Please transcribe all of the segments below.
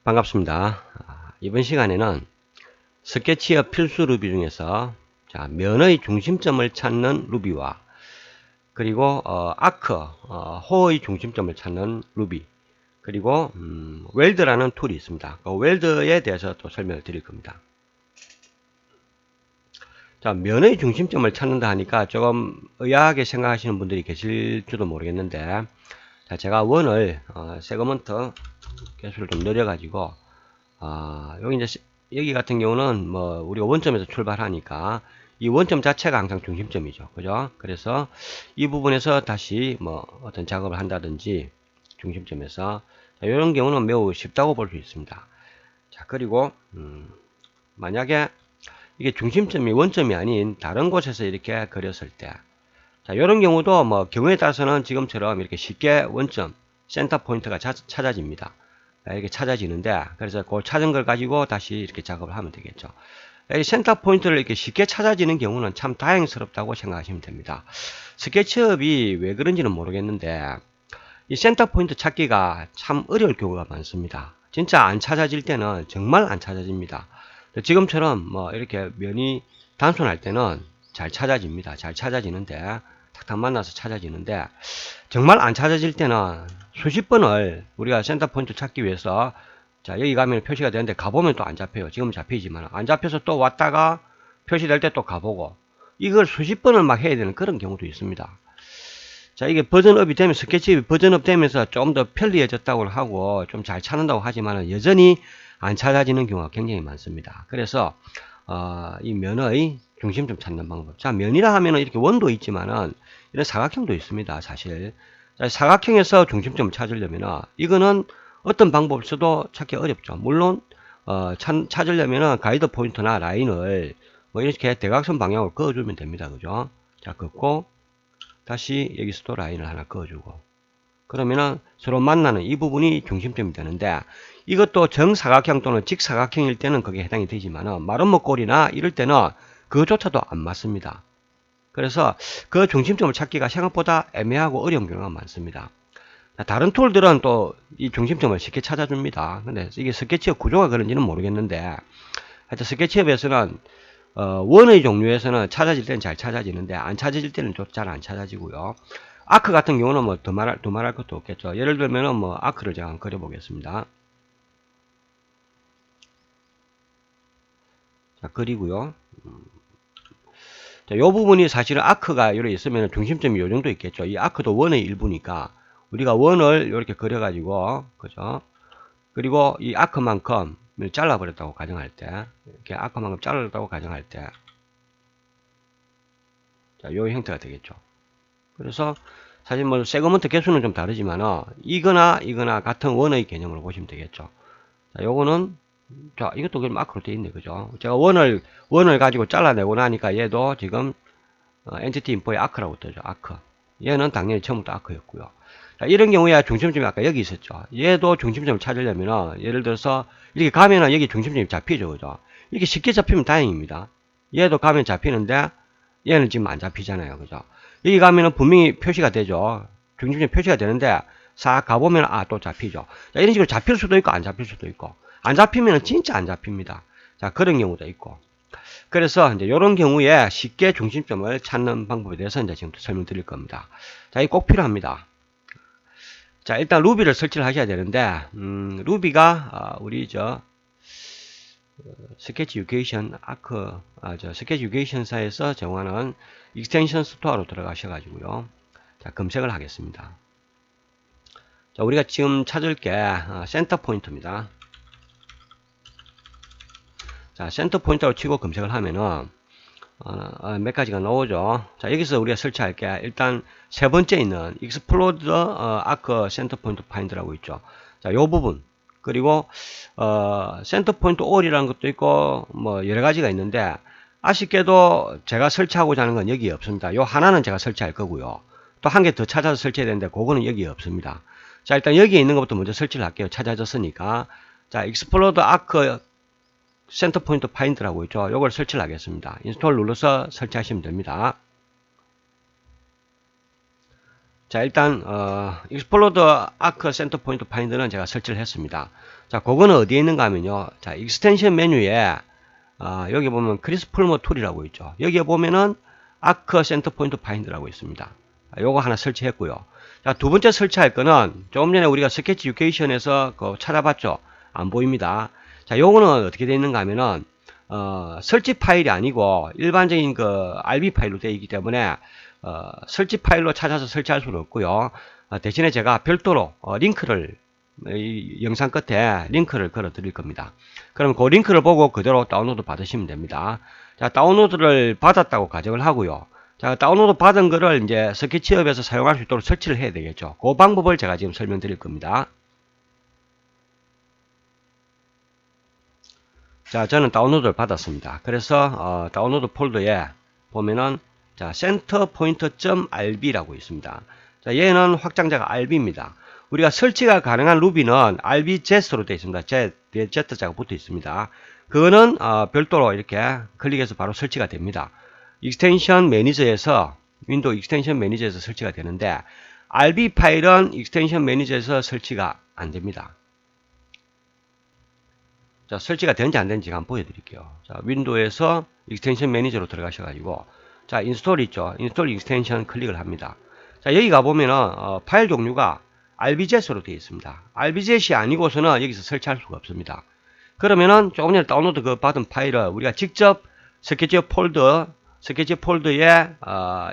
반갑습니다. 이번 시간에는 스케치업 필수 루비 중에서 면의 중심점을 찾는 루비와 그리고 아크, 호의 중심점을 찾는 루비, 그리고 웰드라는 툴이 있습니다. 그 웰드에 대해서 또 설명을 드릴 겁니다. 자, 면의 중심점을 찾는다 하니까 조금 의아하게 생각하시는 분들이 계실지도 모르겠는데, 자, 제가 원을 세그먼트 개수를 좀 늘려가지고 여기 이제 여기 같은 경우는 뭐 우리가 원점에서 출발하니까 이 원점 자체가 항상 중심점이죠. 그죠? 그래서 이 부분에서 다시 뭐 어떤 작업을 한다든지 중심점에서 이런 경우는 매우 쉽다고 볼 수 있습니다. 자, 그리고 만약에 이게 중심점이 원점이 아닌 다른 곳에서 이렇게 그렸을 때, 자, 이런 경우도 뭐 경우에 따라서는 지금처럼 이렇게 쉽게 원점 센터 포인트가 찾아집니다. 이렇게 찾아지는데, 그래서 그 찾은 걸 가지고 다시 이렇게 작업을 하면 되겠죠. 이 센터 포인트를 이렇게 쉽게 찾아지는 경우는 참 다행스럽다고 생각하시면 됩니다. 스케치업이 왜 그런지는 모르겠는데, 이 센터 포인트 찾기가 참 어려울 경우가 많습니다. 진짜 안 찾아질 때는 정말 안 찾아집니다. 지금처럼 뭐 이렇게 면이 단순할 때는 잘 찾아집니다. 잘 찾아지는데, 탁탁 만나서 찾아지는데, 정말 안 찾아질 때는 수십 번을 우리가 센터 포인트 찾기 위해서 자, 여기 가면 표시가 되는데 가보면 또 안 잡혀요. 지금 잡히지만 안 잡혀서 또 왔다가 표시될 때 또 가보고 이걸 수십 번을 막 해야 되는 그런 경우도 있습니다. 자, 이게 버전업이 되면 스케치업이 버전업 되면서 좀 더 편리해졌다고 하고 좀 잘 찾는다고 하지만 여전히 안 찾아지는 경우가 굉장히 많습니다. 그래서 이 면의 중심점 찾는 방법. 자, 면이라 하면은 이렇게 원도 있지만은 이런 사각형도 있습니다. 사실 자, 사각형에서 중심점을 찾으려면은 이거는 어떤 방법을 써도 찾기 어렵죠. 물론 찾으려면은 가이드 포인트나 라인을 뭐 이렇게 대각선 방향으로 그어주면 됩니다. 그죠? 자, 긋고 다시 여기서도 라인을 하나 그어주고 그러면은 서로 만나는 이 부분이 중심점이 되는데 이것도 정사각형 또는 직사각형일 때는 그게 해당이 되지만은 마름모꼴이나 이럴 때는 그것조차도 안 맞습니다. 그래서 그 중심점을 찾기가 생각보다 애매하고 어려운 경우가 많습니다. 다른 툴들은 또 이 중심점을 쉽게 찾아줍니다. 근데 이게 스케치업 구조가 그런지는 모르겠는데 하여튼 스케치업에서는 원의 종류에서는 찾아질 때는 잘 찾아지는데 안 찾아질 때는 잘 안 찾아지고요. 아크 같은 경우는 뭐 더 말할 것도 없겠죠. 예를 들면은 뭐 아크를 제가 한번 그려보겠습니다. 자, 그리고요. 자, 요 부분이 사실은 아크가 이렇게 있으면 중심점이 요 정도 있겠죠. 이 아크도 원의 일부니까 우리가 원을 이렇게 그려가지고 그죠? 그리고 이 아크만큼 잘라버렸다고 가정할 때 이렇게 아크만큼 잘랐다고 가정할 때 자, 요 형태가 되겠죠. 그래서 사실 뭐 세그먼트 개수는 좀 다르지만 이거나 같은 원의 개념으로 보시면 되겠죠. 자, 요거는 자, 이것도 그럼 아크로 되어 있네. 그죠? 제가 원을 가지고 잘라내고 나니까 얘도 지금 엔티티 인포의 아크라고 뜨죠. 아크. 얘는 당연히 처음부터 아크였고요. 자, 이런 경우에 중심점이 아까 여기 있었죠. 얘도 중심점을 찾으려면 예를 들어서 이렇게 가면은 여기 중심점이 잡히죠. 그죠? 이렇게 쉽게 잡히면 다행입니다. 얘도 가면 잡히는데 얘는 지금 안 잡히잖아요. 그죠? 여기 가면은 분명히 표시가 되죠. 중심점 표시가 되는데 싹 가보면 또 잡히죠. 자, 이런 식으로 잡힐 수도 있고 안 잡힐 수도 있고 안 잡히면 진짜 안 잡힙니다. 자, 그런 경우도 있고 그래서 이제 이런 경우에 쉽게 중심점을 찾는 방법에 대해서 이제 지금 설명드릴 겁니다. 자, 이 꼭 필요합니다. 자, 일단 루비를 설치를 하셔야 되는데 루비가 우리 스케치 유케이션 아크 스케치 유케이션사에서 제공하는 익스텐션 스토어로 들어가셔가지고요. 자, 검색을 하겠습니다. 자, 우리가 지금 찾을 게 센터 포인트입니다. 자, 센터 포인트로 치고 검색을 하면은 몇 가지가 나오죠. 자, 여기서 우리가 설치할 게 일단 세 번째 있는 Explode Arc Center Point Find라고 있죠. 자, 요 부분 그리고 센터 포인트 all이라는 것도 있고 뭐 여러 가지가 있는데 아쉽게도 제가 설치하고자 하는 건 여기에 없습니다. 요 하나는 제가 설치할 거고요. 또 한 개 더 찾아서 설치해야 되는데 그거는 여기에 없습니다. 자, 일단 여기에 있는 것부터 먼저 설치를 할게요. 찾아졌으니까. 자, Explode Arc 센터 포인트 파인드라고 있죠. 이걸 설치를 하겠습니다. 인스톨 눌러서 설치하시면 됩니다. 자, 일단 익스플로더 아크 센터 포인트 파인더는 제가 설치를 했습니다. 자, 그거는 어디에 있는가 하면요. 자, 익스텐션 메뉴에 여기 보면 크리스 풀머 툴이라고 있죠. 여기에 보면은 아크 센터 포인트 파인더라고 있습니다. 요거 하나 설치했고요. 자, 두 번째 설치할 거는 조금 전에 우리가 스케치 유케이션에서 찾아봤죠. 안 보입니다. 자, 요거는 어떻게 되어 있는가 하면은 설치 파일이 아니고 일반적인 RB 파일로 되어 있기 때문에 설치 파일로 찾아서 설치할 수는 없고요. 대신에 제가 별도로 링크를 이 영상 끝에 링크를 걸어 드릴 겁니다. 그럼 그 링크를 보고 그대로 다운로드 받으시면 됩니다. 자, 다운로드를 받았다고 가정을 하고요. 자, 다운로드 받은 거를 이제 스케치업에서 사용할 수 있도록 설치를 해야 되겠죠. 그 방법을 제가 지금 설명드릴 겁니다. 자, 저는 다운로드를 받았습니다. 그래서 다운로드 폴더에 보면은 자, centerpoint.rb라고 있습니다. 자, 얘는 확장자가 rb입니다. 우리가 설치가 가능한 루비는 rbjet으로 되어 있습니다. Z자가 붙어 있습니다. 그거는 별도로 이렇게 클릭해서 바로 설치가 됩니다. 익스텐션 매니저에서 윈도우 익스텐션 매니저에서 설치가 되는데 rb 파일은 익스텐션 매니저에서 설치가 안 됩니다. 자, 설치가 되는지 안 되는지 한번 보여드릴게요. 자, 윈도우에서 익스텐션 매니저로 들어가셔가지고, 자, 인스톨 있죠. 인스톨 익스텐션 클릭을 합니다. 자, 여기 가보면은, 파일 종류가 rbjet으로 되어 있습니다. rbjet이 아니고서는 여기서 설치할 수가 없습니다. 그러면은, 조금 전에 다운로드 받은 파일을 우리가 직접 스케치업 폴더에,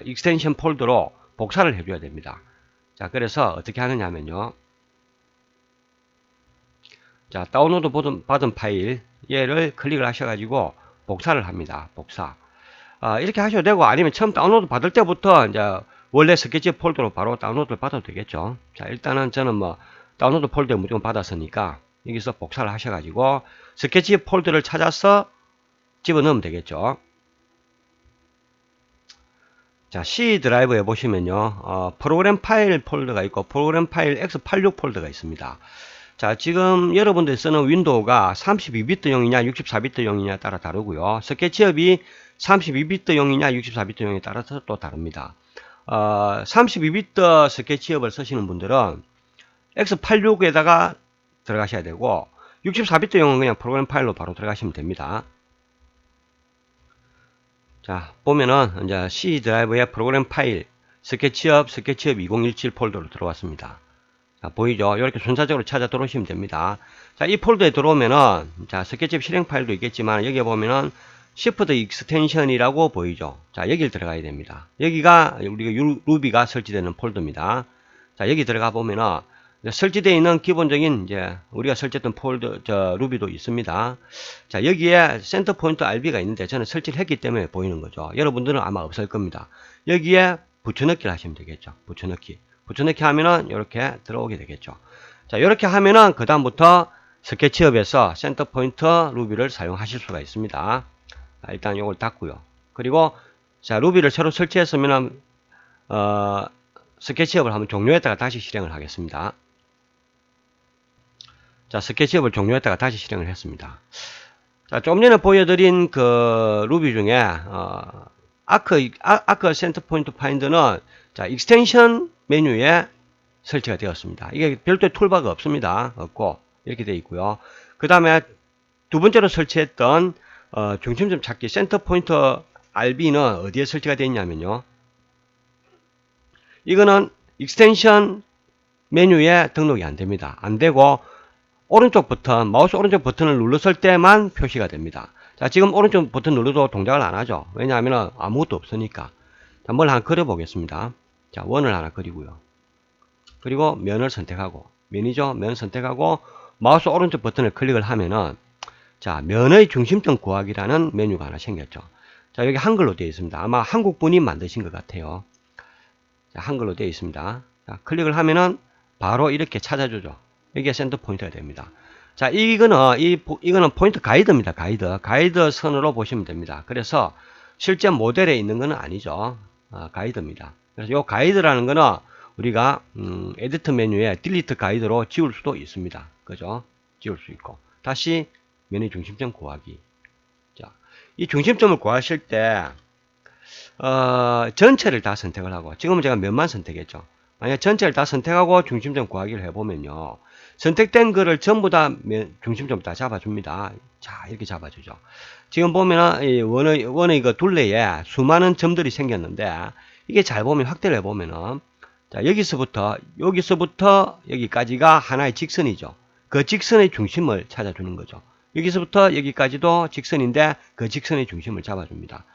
익스텐션 폴더로 복사를 해줘야 됩니다. 자, 그래서 어떻게 하느냐 하면요. 자, 다운로드 받은 파일 얘를 클릭을 하셔가지고 복사를 합니다. 복사. 이렇게 하셔도 되고 아니면 처음 다운로드 받을 때부터 이제 원래 스케치 폴더로 바로 다운로드를 받아도 되겠죠. 자, 일단은 저는 뭐 다운로드 폴더에 무조건 받았으니까 여기서 복사를 하셔가지고 스케치 폴더를 찾아서 집어넣으면 되겠죠. 자, C 드라이브에 보시면요, 프로그램 파일 폴더가 있고 프로그램 파일 x86 폴더가 있습니다. 자, 지금 여러분들이 쓰는 윈도우가 32비트용이냐 64비트용이냐에 따라 다르고요. 스케치업이 32비트용이냐 64비트용에 따라서 또 다릅니다. 32비트 스케치업을 쓰시는 분들은 X86에다가 들어가셔야 되고 64비트용은 그냥 프로그램 파일로 바로 들어가시면 됩니다. 자, 보면은 이제 C 드라이브에 프로그램 파일 스케치업 2017 폴더로 들어왔습니다. 자, 보이죠? 이렇게 순서적으로 찾아 들어오시면 됩니다. 자, 이 폴더에 들어오면은, 자, 스케치업 실행 파일도 있겠지만, 여기에 보면은, Shift Extension이라고 보이죠? 자, 여기를 들어가야 됩니다. 여기가, 우리가 루비가 설치되는 폴더입니다. 자, 여기 들어가 보면은, 설치되어 있는 기본적인, 이제, 우리가 설치했던 루비도 있습니다. 자, 여기에 센터 포인트 RB가 있는데, 저는 설치를 했기 때문에 보이는 거죠. 여러분들은 아마 없을 겁니다. 여기에 붙여넣기를 하시면 되겠죠. 붙여넣기 하면은 이렇게 들어오게 되겠죠. 자, 이렇게 하면은 그 다음부터 스케치업에서 센터 포인트 루비를 사용하실 수가 있습니다. 자, 일단 이걸 닫고요. 그리고 자, 루비를 새로 설치했으면은 스케치업을 한번 종료했다가 다시 실행을 하겠습니다. 자, 스케치업을 종료했다가 다시 실행을 했습니다. 자, 좀 전에 보여드린 그 루비 중에 아크 센터 포인트 파인더는 자, 익스텐션 메뉴에 설치가 되었습니다. 이게 별도의 툴바가 없습니다. 없고 이렇게 되어 있고요. 그 다음에 두 번째로 설치했던 중심점 찾기 센터 포인트 RB는 어디에 설치가 되어 있냐면요. 이거는 익스텐션 메뉴에 등록이 안 됩니다. 안 되고 오른쪽 버튼, 마우스 오른쪽 버튼을 눌렀을 때만 표시가 됩니다. 자, 지금 오른쪽 버튼 눌러도 동작을 안 하죠. 왜냐하면 아무것도 없으니까. 자, 뭘 하나 그려 보겠습니다. 자, 원을 하나 그리고요. 그리고 면을 선택하고, 면이죠. 면 선택하고, 마우스 오른쪽 버튼을 클릭을 하면은, 자, 면의 중심점 구하기라는 메뉴가 하나 생겼죠. 자, 여기 한글로 되어 있습니다. 아마 한국 분이 만드신 것 같아요. 자, 한글로 되어 있습니다. 자, 클릭을 하면은, 바로 이렇게 찾아주죠. 여기가 센터 포인트가 됩니다. 자, 이거는 포인트 가이드입니다. 가이드 선으로 보시면 됩니다. 그래서, 실제 모델에 있는 건 아니죠. 가이드입니다. 그래서 이 가이드라는 거는 우리가 에디트 메뉴에 딜리트 가이드로 지울 수도 있습니다. 그죠? 지울 수 있고. 다시 면의 중심점 구하기. 자, 이 중심점을 구하실 때 전체를 다 선택을 하고 지금은 제가 면만 선택했죠. 만약 전체를 다 선택하고 중심점 구하기를 해보면요. 선택된 거를 전부 다 중심점 다 잡아줍니다. 자, 이렇게 잡아주죠. 지금 보면은 이 원의 그 둘레에 수많은 점들이 생겼는데 이게 잘 보면 확대를 해보면은 자, 여기서부터 여기까지가 하나의 직선이죠. 그 직선의 중심을 찾아주는 거죠. 여기서부터 여기까지도 직선인데 그 직선의 중심을 잡아줍니다.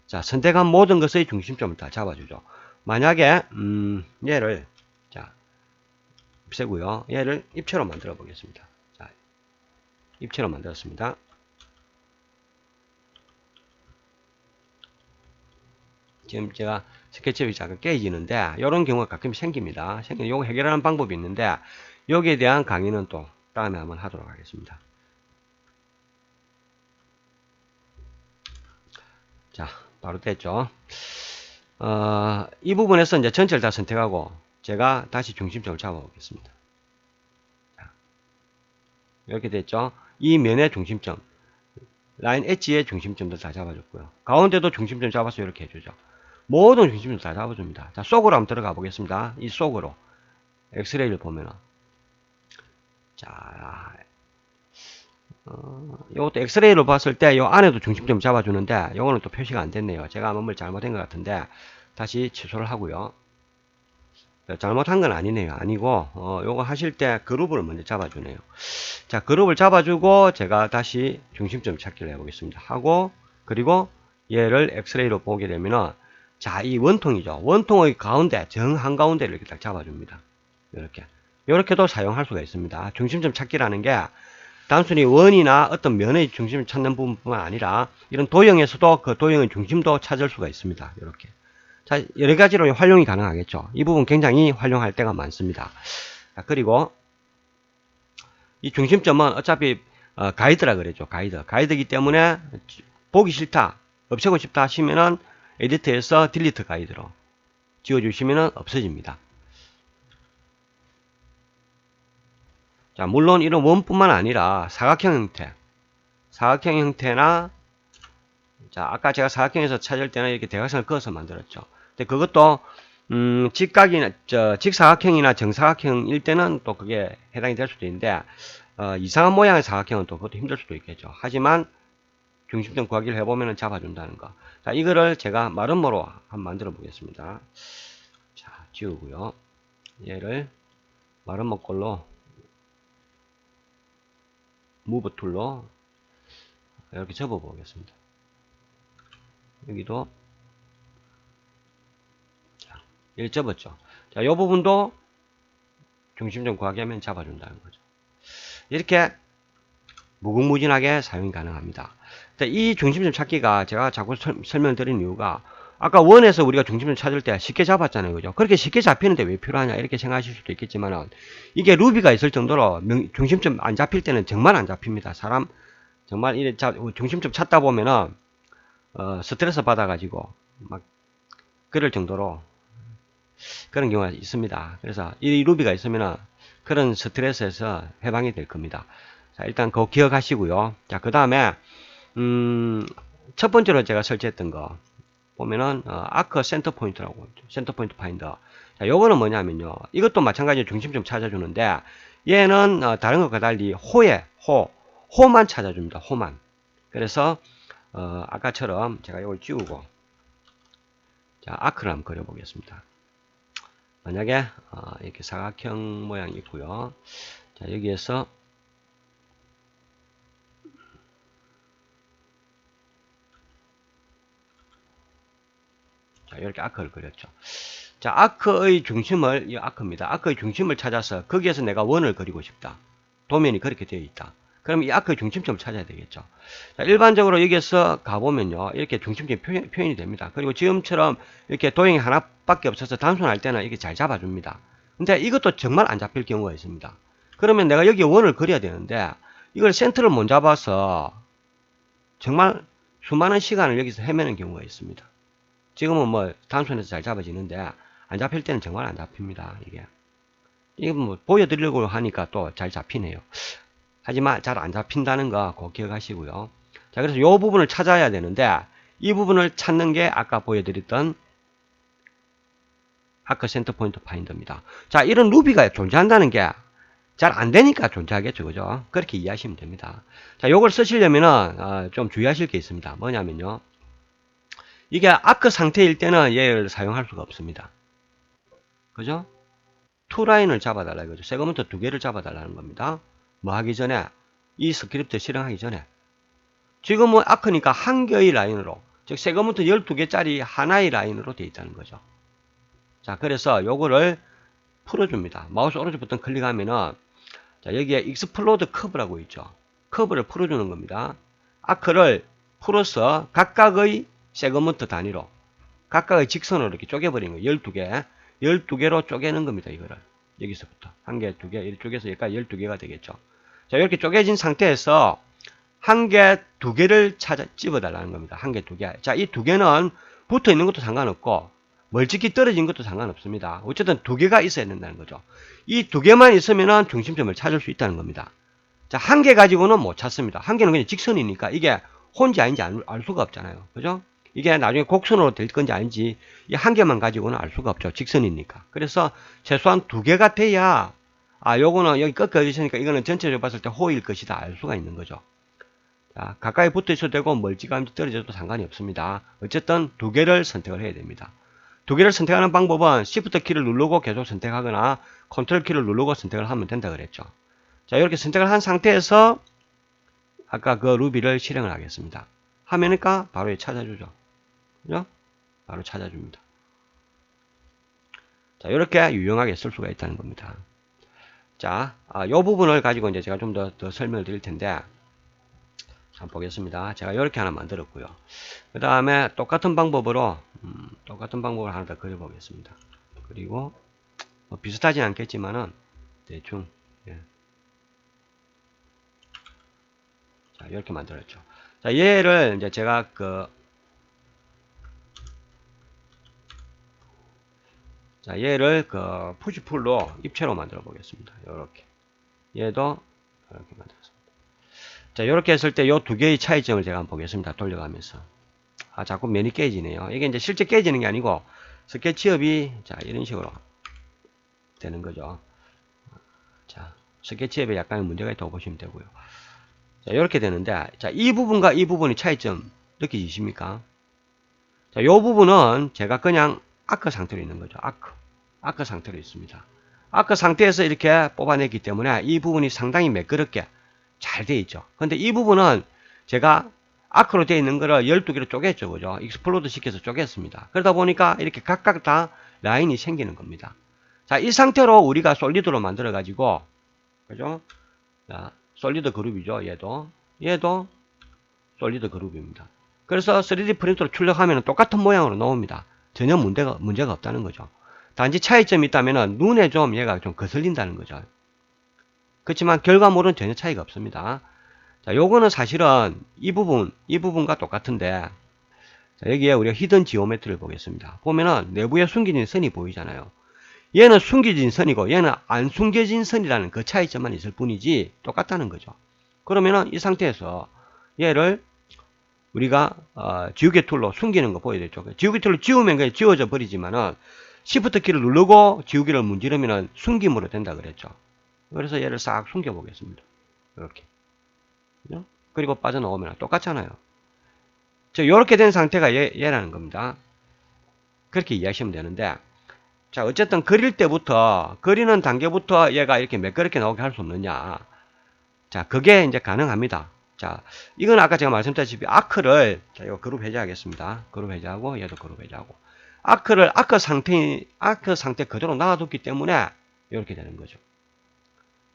자, 선택한 모든 것의 중심점을 다 잡아주죠. 만약에 얘를 자 없애고요. 얘를 입체로 만들어 보겠습니다. 자, 입체로 만들었습니다. 지금 제가 스케치업이 잠깐 깨지는데 이런 경우가 가끔 생깁니다. 요거 해결하는 방법이 있는데 여기에 대한 강의는 또 다음에 한번 하도록 하겠습니다. 자, 바로 됐죠. 이 부분에서 이제 전체를 다 선택하고 제가 다시 중심점을 잡아보겠습니다. 자, 이렇게 됐죠. 이 면의 중심점, 라인 엣지의 중심점도 다 잡아줬고요. 가운데도 중심점 잡아서 이렇게 해주죠. 모든 중심점 다 잡아줍니다. 자, 속으로 한번 들어가 보겠습니다. 이 속으로 엑스레이를 보면은 자, 이것도 엑스레이로 봤을 때 이 안에도 중심점 잡아주는데 이거는 또 표시가 안 됐네요. 제가 뭔가 잘못된 것 같은데 다시 취소를 하고요. 잘못한 건 아니네요. 아니고 요거 하실 때 그룹을 먼저 잡아주네요. 자, 그룹을 잡아주고 제가 다시 중심점 찾기를 해보겠습니다. 하고 그리고 얘를 엑스레이로 보게 되면은 자, 이 원통이죠. 원통의 가운데 정 한가운데를 이렇게 딱 잡아줍니다. 이렇게도 사용할 수가 있습니다. 중심점 찾기라는 게 단순히 원이나 어떤 면의 중심을 찾는 부분뿐만 아니라 이런 도형에서도 그 도형의 중심도 찾을 수가 있습니다. 이렇게. 자, 여러 가지로 활용이 가능하겠죠. 이 부분 굉장히 활용할 때가 많습니다. 자, 그리고 이 중심점은 어차피 가이드라 그랬죠. 가이드이기 때문에 보기 싫다, 없애고 싶다 하시면은 에디터에서 딜리트 가이드로 지워주시면은 없어집니다. 자, 물론 이런 원뿐만 아니라 사각형 형태나 자, 아까 제가 사각형에서 찾을 때는 이렇게 대각선을 그어서 만들었죠. 근데 그것도 직각이나 직사각형이나 정사각형일 때는 또 그게 해당이 될 수도 있는데 이상한 모양의 사각형은 또 그것도 힘들 수도 있겠죠. 하지만 중심점 구하기를 해보면 잡아준다는 거. 자, 이거를 제가 마름모로 한번 만들어 보겠습니다. 자, 지우고요. 얘를 마름모 걸로 무브 툴로 이렇게 접어 보겠습니다. 여기도 자, 이렇게 접었죠. 자, 이 부분도 중심점 구하기 하면 잡아준다는 거죠. 이렇게 무궁무진하게 사용이 가능합니다. 이 중심점 찾기가 제가 자꾸 설명드린 이유가 아까 원에서 우리가 중심점 찾을 때 쉽게 잡았잖아요. 그죠? 그렇게 쉽게 잡히는데 왜 필요하냐 이렇게 생각하실 수도 있겠지만 이게 루비가 있을 정도로 중심점 안 잡힐 때는 정말 안 잡힙니다. 사람 정말 이래 중심점 찾다 보면은 스트레스 받아가지고 막 그럴 정도로 그런 경우가 있습니다. 그래서 이 루비가 있으면은 그런 스트레스에서 해방이 될 겁니다. 자, 일단 그거 기억하시고요. 자, 그 다음에 첫 번째로 제가 설치했던 거 보면은 아크 센터 포인트라고 센터 포인트 파인더. 자, 요거는 뭐냐면요. 이것도 마찬가지로 중심점 찾아주는데 얘는 다른 것과 달리 호만 찾아줍니다. 호만. 그래서 아까처럼 제가 이걸 지우고 자, 아크를 한번 그려보겠습니다. 만약에 이렇게 사각형 모양이 있고요. 자, 여기에서 자, 이렇게 아크를 그렸죠. 자, 아크의 중심을, 이 아크입니다. 아크의 중심을 찾아서 거기에서 내가 원을 그리고 싶다. 도면이 그렇게 되어 있다. 그럼 이 아크의 중심점을 찾아야 되겠죠. 자, 일반적으로 여기에서 가보면요. 이렇게 중심점이 표현이 됩니다. 그리고 지금처럼 이렇게 도형이 하나밖에 없어서 단순할 때는 이렇게 잘 잡아줍니다. 근데 이것도 정말 안 잡힐 경우가 있습니다. 그러면 내가 여기 원을 그려야 되는데 이걸 센터를 못 잡아서 정말 수많은 시간을 여기서 헤매는 경우가 있습니다. 지금은 뭐 단순해서 잘 잡아지는데 안 잡힐 때는 정말 안 잡힙니다. 이거 뭐 보여드리려고 하니까 또 잘 잡히네요. 하지만 잘 안 잡힌다는 거 꼭 기억하시고요. 자, 그래서 이 부분을 찾아야 되는데 이 부분을 찾는 게 아까 보여드렸던 아크 센터 포인트 파인더입니다. 자, 이런 루비가 존재한다는 게 잘 안 되니까 존재하겠죠. 그죠? 그렇게 이해하시면 됩니다. 자, 요걸 쓰시려면은, 좀 주의하실 게 있습니다. 뭐냐면요. 이게 아크 상태일 때는 얘를 사용할 수가 없습니다. 그죠? 투라인을 잡아달라 이거죠. 세그먼트 두 개를 잡아달라는 겁니다. 뭐 하기 전에? 이 스크립트 실행하기 전에. 지금은 아크니까 한 개의 라인으로, 즉 세그먼트 12개짜리 하나의 라인으로 되어 있다는 거죠. 자, 그래서 요거를 풀어줍니다. 마우스 오른쪽 버튼 클릭하면은, 자, 여기에 익스플로드 커브라고 있죠. 커브를 풀어주는 겁니다. 아크를 풀어서 각각의 세그먼트 단위로, 각각의 직선으로 이렇게 쪼개버리는 거예요. 12개. 12개로 쪼개는 겁니다. 이거를. 여기서부터. 한 개, 두 개, 이쪽에서 여기까지 12개가 되겠죠. 자, 이렇게 쪼개진 상태에서 한 개, 두 개를 집어달라는 겁니다. 한 개, 두 개. 자, 이 두 개는 붙어 있는 것도 상관없고, 멀찍이 떨어진 것도 상관없습니다. 어쨌든 두 개가 있어야 된다는 거죠. 이 두 개만 있으면 중심점을 찾을 수 있다는 겁니다. 자, 한 개 가지고는 못 찾습니다. 한 개는 그냥 직선이니까 이게 혼지 아닌지 알 수가 없잖아요. 그죠? 이게 나중에 곡선으로 될 건지 아닌지 이 한 개만 가지고는 알 수가 없죠. 직선이니까. 그래서 최소한 두 개가 돼야 요거는 여기 꺾여 있으니까 이거는 전체적으로 봤을 때 호일 것이다 알 수가 있는 거죠. 자, 가까이 붙어 있어도 되고 멀찌감치 떨어져도 상관이 없습니다. 어쨌든 두 개를 선택을 해야 됩니다. 두 개를 선택하는 방법은 Shift 키를 누르고 계속 선택하거나 Ctrl 키를 누르고 선택을 하면 된다 그랬죠. 자, 이렇게 선택을 한 상태에서 아까 그 루비를 실행을 하겠습니다. 하면니까 바로 찾아주죠. 그죠? 바로 찾아줍니다. 자, 이렇게 유용하게 쓸 수가 있다는 겁니다. 자, 이 부분을 가지고 이제 제가 좀 더 설명을 드릴 텐데, 한번 보겠습니다. 제가 이렇게 하나 만들었고요. 그 다음에 똑같은 방법으로 하나 더 그려보겠습니다. 그리고 뭐 비슷하진 않겠지만은 대충 자, 이렇게 만들었죠. 자, 얘를 이제 제가 얘를 푸시풀로 입체로 만들어 보겠습니다. 이렇게 얘도 이렇게 만들었습니다. 자, 이렇게 했을 때 이 두 개의 차이점을 제가 한번 보겠습니다. 돌려가면서. 자꾸 면이 깨지네요. 이게 이제 실제 깨지는 게 아니고 스케치업이 자, 이런 식으로 되는 거죠. 자, 스케치업에 약간의 문제가 있다고 보시면 되고요. 자, 이렇게 되는데, 자, 이 부분과 이 부분의 차이점 느끼십니까? 자, 이 부분은 제가 그냥 아크 상태로 있는 거죠. 아크 상태로 있습니다. 아크 상태에서 이렇게 뽑아냈기 때문에 이 부분이 상당히 매끄럽게 잘 되어 있죠. 근데 이 부분은 제가 아크로 되어 있는 거를 12개로 쪼갰죠. 그죠? 익스플로드 시켜서 쪼갰습니다. 그러다 보니까 이렇게 각각 다 라인이 생기는 겁니다. 자, 이 상태로 우리가 솔리드로 만들어 가지고, 그죠? 자, 솔리드 그룹이죠. 얘도 솔리드 그룹입니다. 그래서 3D 프린터로 출력하면 똑같은 모양으로 나옵니다. 전혀 문제가 없다는 거죠. 단지 차이점이 있다면 눈에 좀 얘가 좀 거슬린다는 거죠. 그렇지만 결과물은 전혀 차이가 없습니다. 자, 요거는 사실은 이 부분과 똑같은데, 자, 여기에 우리가 히든 지오메트리를 보겠습니다. 보면은 내부에 숨겨진 선이 보이잖아요. 얘는 숨겨진 선이고 얘는 안 숨겨진 선이라는 그 차이점만 있을 뿐이지 똑같다는 거죠. 그러면은 이 상태에서 얘를 우리가 지우개 툴로 숨기는 거 보여야겠죠. 지우개 툴로 지우면 그냥 지워져 버리지만은 Shift 키를 누르고 지우개를 문지르면 숨김으로 된다 그랬죠. 그래서 얘를 싹 숨겨 보겠습니다. 이렇게. 그리고 빠져나오면 똑같잖아요. 이렇게 된 상태가 얘라는 겁니다. 그렇게 이해하시면 되는데, 자, 어쨌든 그리는 단계부터 얘가 이렇게 매끄럽게 나오게 할 수 없느냐. 자, 그게 이제 가능합니다. 자, 이건 아까 제가 말씀드렸다시피 아크를, 자, 이거 그룹 해제하겠습니다. 그룹 해제하고, 얘도 그룹 해제하고. 아크를 아크 상태 그대로 놔뒀기 때문에 이렇게 되는 거죠.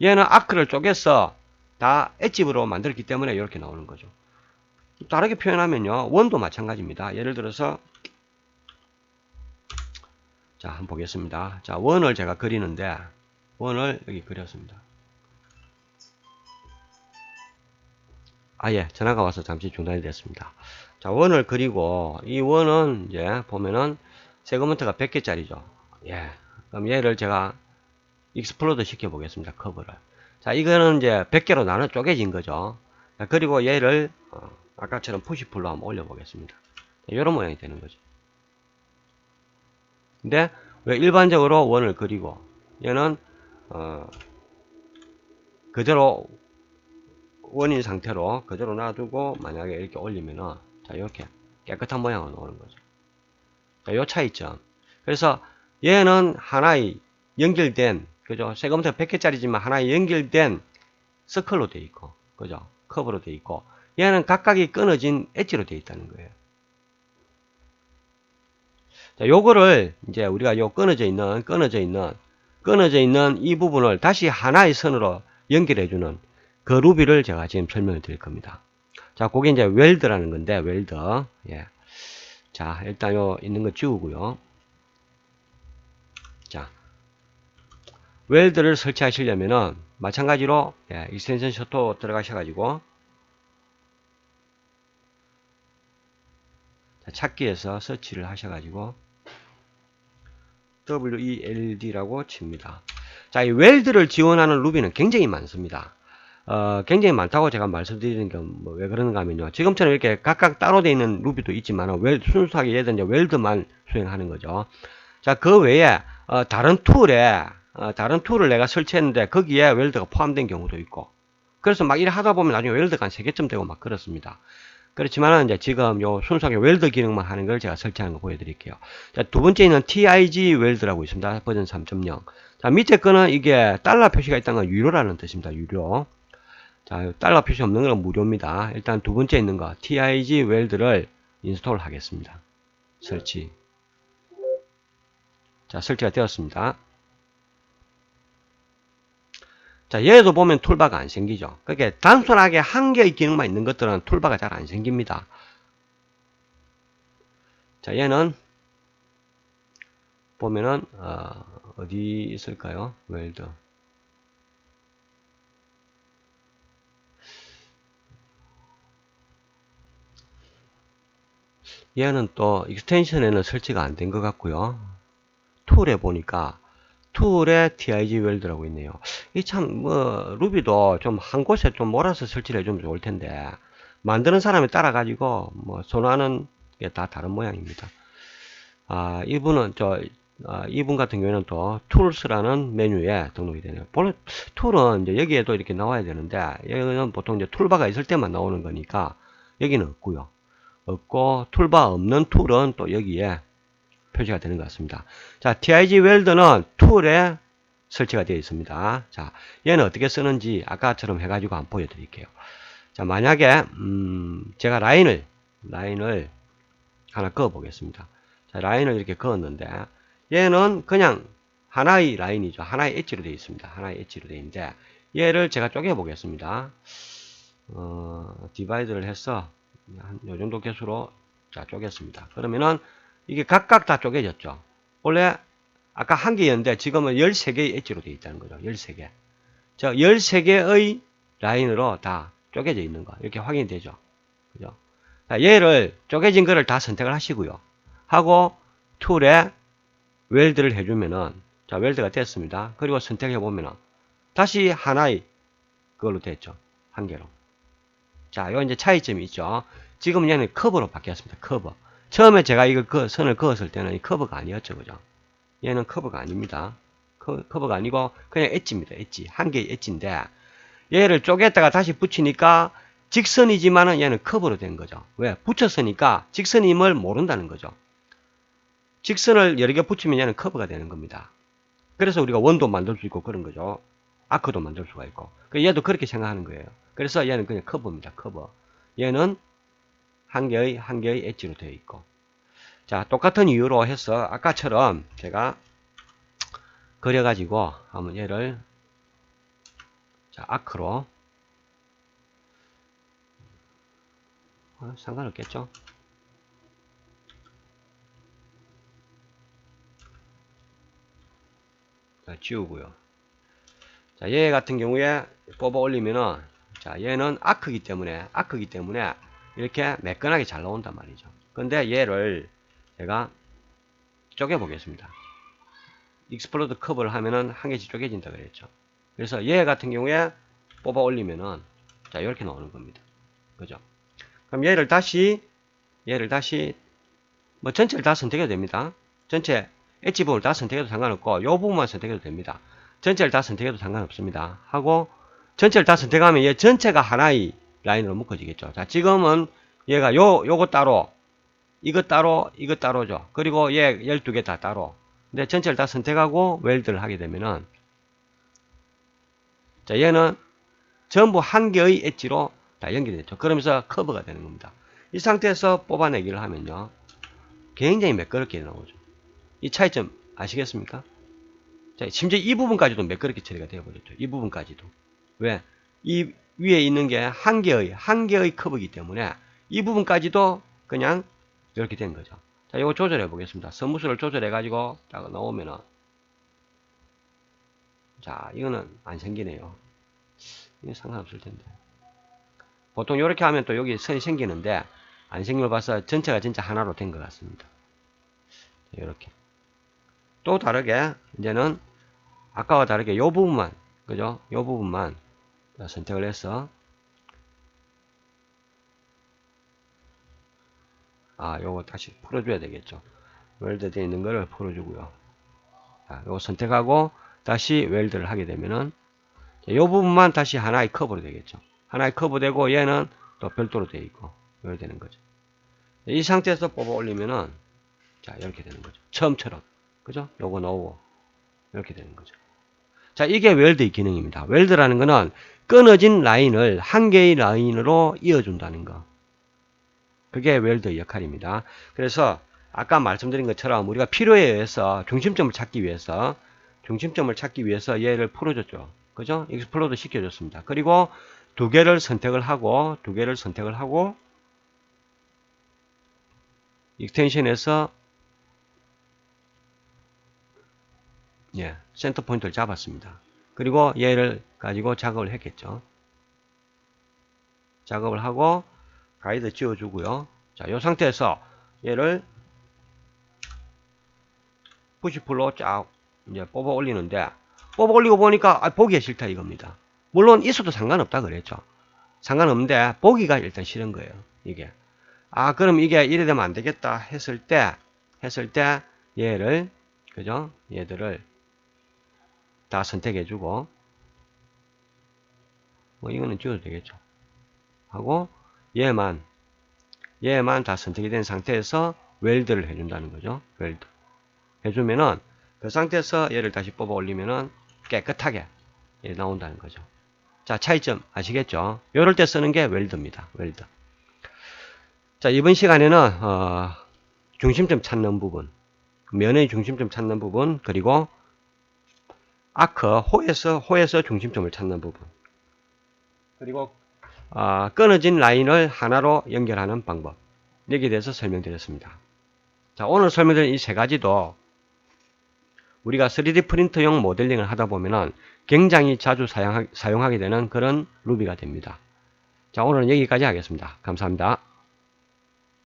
얘는 아크를 쪼개서 다 엣집으로 만들었기 때문에 이렇게 나오는 거죠. 다르게 표현하면요, 원도 마찬가지입니다. 예를 들어서, 자, 한번 보겠습니다. 자, 원을 제가 그리는데, 원을 여기 그렸습니다. 예, 전화가 와서 잠시 중단이 됐습니다. 자, 원을 그리고, 이 원은 이제 보면은 세그먼트가 100개짜리죠. 예. 그럼 얘를 제가 익스플로드 시켜 보겠습니다. 커브를. 자, 이거는 이제 100개로 나눠 쪼개진 거죠. 자, 그리고 얘를, 아까처럼 푸시풀로 한번 올려 보겠습니다. 이런 모양이 되는 거죠. 근데 왜 일반적으로 원을 그리고 얘는 그대로 원인 상태로 그대로 놔두고 만약에 이렇게 올리면은 자 이렇게 깨끗한 모양으로 나오는 거죠. 자, 요 차이점. 그래서 얘는 하나의 연결된 그죠? 세금부터 100개짜리지만 하나의 연결된 서클로 돼 있고 그죠? 커브로 돼 있고 얘는 각각이 끊어진 엣지로 돼 있다는 거예요. 자, 요거를 이제 우리가 요 끊어져 있는 이 부분을 다시 하나의 선으로 연결해주는 그 루비를 제가 지금 설명을 드릴 겁니다. 자, 그게 이제 웰드라는 건데, 웰드. 예. 자, 일단 요 있는 거 지우고요. 자, 웰드를 설치하시려면은 마찬가지로 예, 익스텐션 셔터 들어가셔가지고 자, 찾기에서 서치를 하셔가지고 WELD라고 칩니다. 자, 이 웰드를 지원하는 루비는 굉장히 많습니다. 굉장히 많다고 제가 말씀드리는 게 뭐 왜 그러는가 하면요. 지금처럼 이렇게 각각 따로 되어 있는 루비도 있지만 순수하게 얘들 이제 웰드만 수행하는 거죠. 자, 그 외에 다른 툴을 내가 설치했는데 거기에 웰드가 포함된 경우도 있고. 그래서 막 이래 하다 보면 나중에 웰드가 한 3개쯤 되고 막 그렇습니다. 그렇지만은 이제 지금 요 순수하게 웰드 기능만 하는 걸 제가 설치하는 거 보여드릴게요. 자, 두 번째는 TIG 웰드라고 있습니다. 버전 3.0. 자, 밑에 거는 이게 달러 표시가 있다는 건 유료라는 뜻입니다. 유료. 자, 달러 표시 없는 건 무료입니다. 일단 두 번째 있는 거 TIG 웰드를 인스톨 하겠습니다. 설치. 자, 설치가 되었습니다. 자, 얘도 보면 툴바가 안 생기죠. 그러니까 단순하게 한 개의 기능만 있는 것들은 툴바가 잘 안 생깁니다. 자, 얘는 보면은 어디 있을까요? 웰드. 얘는 또 익스텐션에는 설치가 안 된 것 같고요. 툴에 보니까 툴에 TIG 웰드라고 있네요. 이 참 루비도 좀 한 곳에 좀 몰아서 설치를 해주면 좋을 텐데 만드는 사람에 따라 가지고 선호하는 게 다 다른 모양입니다. 이분 같은 경우에는 또 툴스라는 메뉴에 등록이 되네요. 본래 툴은 이제 여기에도 이렇게 나와야 되는데 여기는 보통 이제 툴바가 있을 때만 나오는 거니까 여기는 없고요. 없고 툴바 없는 툴은 또 여기에 표시가 되는 것 같습니다. 자, TIG 웰드는 툴에 설치가 되어 있습니다. 자, 얘는 어떻게 쓰는지 아까처럼 해가지고 한번 보여드릴게요. 자, 만약에 제가 라인을 하나 그어 보겠습니다. 자, 라인을 이렇게 그었는데 얘는 그냥 하나의 라인이죠. 하나의 엣지로 되어 있습니다. 하나의 엣지로 되어 있는데 얘를 제가 쪼개 보겠습니다. 디바이드를 해서 한 요 정도 개수로 자 쪼갰습니다. 그러면은 이게 각각 다 쪼개졌죠. 원래 아까 한 개였는데 지금은 13개의 엣지로 되어 있다는 거죠. 13개. 저 13개의 라인으로 다 쪼개져 있는 거 이렇게 확인이 되죠. 그죠? 자, 얘를 쪼개진 거를 다 선택을 하시고요. 하고 툴에 웰드를 해주면은 자 웰드가 됐습니다. 그리고 선택해 보면은 다시 하나의 그걸로 됐죠. 한 개로. 자, 요 이제 차이점이 있죠. 지금은 얘는 커브로 바뀌었습니다. 커브. 처음에 제가 이거 선을 그었을 때는 이 커브가 아니었죠. 그죠? 얘는 커브가 아닙니다. 커브가 아니고 그냥 엣지입니다. 엣지. 한 개의 엣지인데 얘를 쪼갰다가 다시 붙이니까 직선이지만은 얘는 커브로 된 거죠. 왜? 붙였으니까 직선임을 모른다는 거죠. 직선을 여러 개 붙이면 얘는 커브가 되는 겁니다. 그래서 우리가 원도 만들 수 있고 그런 거죠. 아크도 만들 수가 있고. 얘도 그렇게 생각하는 거예요. 그래서 얘는 그냥 커브입니다. 커브. 얘는 한 개의 엣지로 되어 있고. 자, 똑같은 이유로 해서 아까처럼 제가 그려가지고 한번 얘를 자, 아크로 상관없겠죠? 자, 지우고요. 자, 얘 같은 경우에 뽑아 올리면은 자, 얘는 아크기 때문에 이렇게 매끈하게 잘 나온단 말이죠. 근데 얘를 제가 쪼개 보겠습니다. 익스플로드 커브를 하면은 한 개씩 쪼개진다 그랬죠. 그래서 얘 같은 경우에 뽑아 올리면은 자, 이렇게 나오는 겁니다. 그죠? 그럼 얘를 다시 뭐 전체를 다 선택해도 됩니다. 전체 엣지 부분을 다 선택해도 상관없고 요 부분만 선택해도 됩니다. 전체를 다 선택해도 상관없습니다. 하고 전체를 다 선택하면 얘 전체가 하나의 라인으로 묶어지겠죠. 자, 지금은 얘가 요거 따로, 이거 따로, 이거 따로죠. 그리고 얘 12개 다 따로. 근데 전체를 다 선택하고 웰드를 하게 되면은, 자, 얘는 전부 한 개의 엣지로 다 연결됐죠. 그러면서 커버가 되는 겁니다. 이 상태에서 뽑아내기를 하면요, 굉장히 매끄럽게 나오죠. 이 차이점 아시겠습니까? 자, 심지어 이 부분까지도 매끄럽게 처리가 되어버렸죠. 이 부분까지도. 왜? 이 위에 있는 게 한 개의 커브이기 때문에 이 부분까지도 그냥 이렇게 된 거죠. 자, 이거 조절해 보겠습니다. 스무스를 조절해 가지고 딱 넣으면은, 자, 이거는 안 생기네요. 이거 상관없을 텐데. 보통 이렇게 하면 또 여기 선이 생기는데 안 생긴 걸 봐서 전체가 진짜 하나로 된 것 같습니다. 이렇게. 또 다르게 이제는 아까와 다르게 요 부분만, 그죠? 요 부분만 선택을 해서, 요거 다시 풀어줘야 되겠죠. 웰드 되어 있는 거를 풀어주고요. 자, 요거 선택하고 다시 웰드를 하게 되면은 요 부분만 다시 하나의 커브로 되겠죠. 하나의 커브 되고 얘는 또 별도로 되어 있고 이렇게 되는 거죠. 이 상태에서 뽑아 올리면은, 자, 이렇게 되는 거죠. 처음처럼. 그죠? 요거 넣고 이렇게 되는 거죠. 자, 이게 웰드의 기능입니다. 웰드라는 거는 끊어진 라인을 한 개의 라인으로 이어준다는 거. 그게 웰드의 역할입니다. 그래서 아까 말씀드린 것처럼 우리가 필요에 의해서 중심점을 찾기 위해서 얘를 풀어줬죠. 그죠? 익스플로드 시켜줬습니다. 그리고 두 개를 선택을 하고 익스텐션에서 센터 포인트를 잡았습니다. 그리고 얘를 가지고 작업을 했겠죠. 작업을 하고 가이드 지워주고요. 자, 이 상태에서 얘를 푸시풀로 쫙 이제 뽑아 올리는데, 뽑아 올리고 보니까 보기가 싫다 이겁니다. 물론 있어도 상관없다 그랬죠. 상관없는데 보기가 일단 싫은 거예요. 이게. 그럼 이게 이래 되면 안 되겠다 했을 때 얘를, 그죠? 얘들을 다 선택해주고, 이거는 지워도 되겠죠. 하고 얘만 다 선택이 된 상태에서 웰드를 해준다는 거죠. 웰드 해주면은 그 상태에서 얘를 다시 뽑아 올리면은 깨끗하게 나온다는 거죠. 자, 차이점 아시겠죠? 이럴 때 쓰는 게 웰드입니다. 웰드. 자, 이번 시간에는 중심점 찾는 부분, 면의 중심점 찾는 부분, 그리고 아크 호에서 중심점을 찾는 부분, 그리고 끊어진 라인을 하나로 연결하는 방법, 여기에 대해서 설명드렸습니다. 자, 오늘 설명드린 이 세 가지도 우리가 3D 프린터용 모델링을 하다 보면은 굉장히 자주 사용하게 되는 그런 루비가 됩니다. 자, 오늘은 여기까지 하겠습니다. 감사합니다.